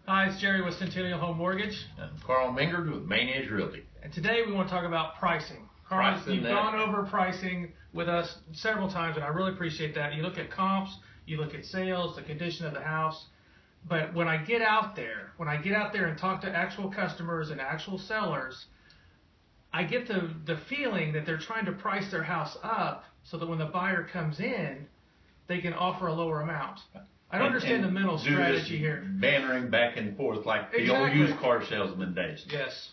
Hi, it's Jerry with Centennial Home Mortgage. And Karl Mengers with Main Edge Realty. And today we want to talk about pricing. Karl, you've gone over pricing with us several times, and I really appreciate that. You look at comps, you look at sales, the condition of the house. But when I get out there and talk to actual customers and actual sellers, I get the feeling that they're trying to price their house up so that when the buyer comes in, they can offer a lower amount. I don't understand the mental strategy here. Bantering back and forth like the old used car salesman days. Yes.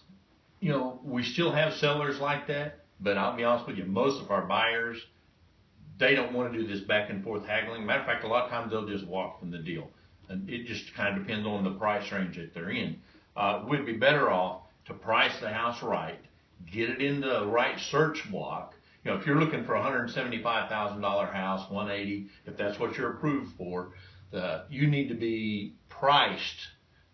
You know, we still have sellers like that, but I'll be honest with you, most of our buyers, they don't want to do this back and forth haggling. Matter of fact, a lot of times they'll just walk from the deal. And it just kind of depends on the price range that they're in. We'd be better off to price the house right, get it in the right search block. You know, if you're looking for a $175,000 house, 180, if that's what you're approved for, you need to be priced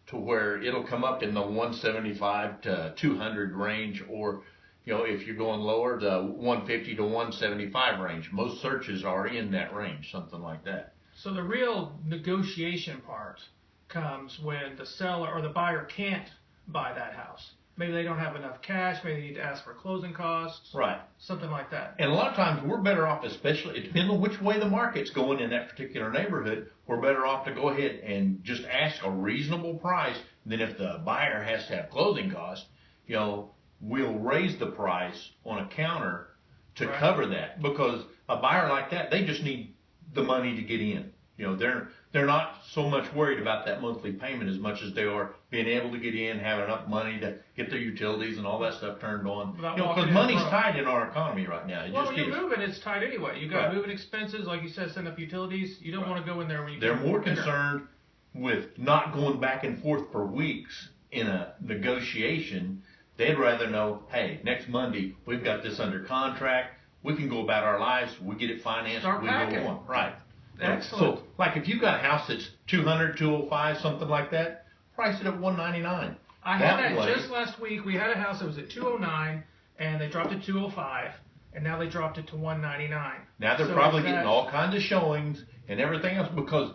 to where it'll come up in the 175 to 200 range, or, you know, if you're going lower, the 150 to 175 range. Most searches are in that range, something like that. So the real negotiation part comes when the seller or the buyer can't buy that house. Maybe they don't have enough cash. Maybe they need to ask for closing costs. Right. Something like that. And a lot of times we're better off, especially, it depends on which way the market's going in that particular neighborhood, we're better off to go ahead and just ask a reasonable price. Then if the buyer has to have closing costs, you know, we'll raise the price on a counter to cover that. Because a buyer like that, they just need the money to get in. You know, they're not so much worried about that monthly payment as much as they are being able to get in, have enough money to get their utilities and all that stuff turned on. You know, because money's tight in our economy right now. Well, when you're moving, it's tight anyway. You've got moving expenses, like you said, send up utilities. You don't want to go in there when you. They're more concerned with not going back and forth for weeks in a negotiation. They'd rather know, hey, next Monday we've got this under contract. We can go about our lives. We get it financed. Start packing. Go on. Right. Excellent. So, like if you've got a house that's 200, 205, something like that, price it at 199. I had that just last week. We had a house that was at 209, and they dropped it to 205, and now they dropped it to 199. Now they're probably getting all kinds of showings and everything else because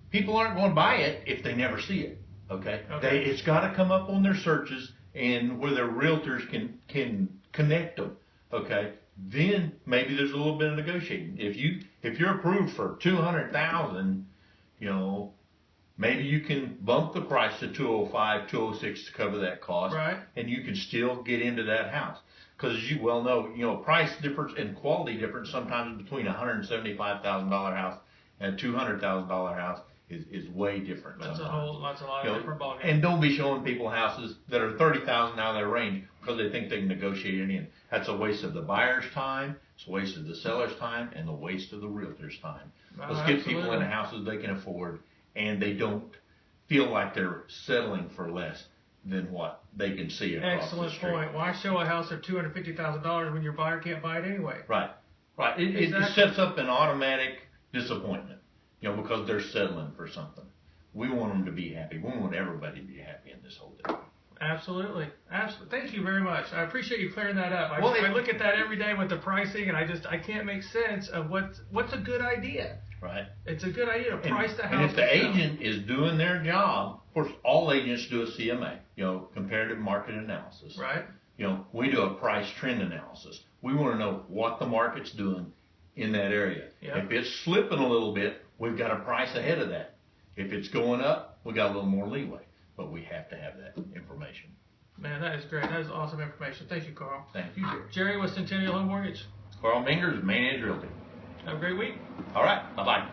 people aren't going to buy it if they never see it. Okay. It's got to come up on their searches and where their realtors can connect them. Okay. Then maybe there's a little bit of negotiating. If you're approved for 200,000, you know, maybe you can bump the price to 205, 206 to cover that cost, and you can still get into that house. Because as you well know, you know, price difference and quality difference sometimes between a $175,000 house and a $200,000 house is way different. That's a lot of different ballgame. And don't be showing people houses that are 30,000 out of their range because they think they can negotiate it in. That's a waste of the buyer's time, it's a waste of the seller's time, and a waste of the realtor's time. Let's get people into houses they can afford, and they don't feel like they're settling for less than what they can see across the street. Excellent point. Why show a house of $250,000 when your buyer can't buy it anyway? Right. It sets up an automatic disappointment. You know, because they're settling for something. We want them to be happy. We want everybody to be happy in this whole deal. Absolutely. Thank you very much. I appreciate you clearing that up. I look at that every day with the pricing, and I can't make sense of what's a good idea. Right. It's a good idea to price the house. And if the agent is doing their job, of course, all agents do a CMA, you know, comparative market analysis. Right. You know, we do a price trend analysis. We want to know what the market's doing in that area. If it's slipping a little bit, we've got a price ahead of that. If it's going up, we got a little more leeway. But we have to have that information. Man, that is great. That is awesome information. Thank you, Karl. Thank you, Jerry. Jerry with Centennial Home Mortgage. Karl Mengers, Main Edge Realty. Have a great week. All right. Bye-bye.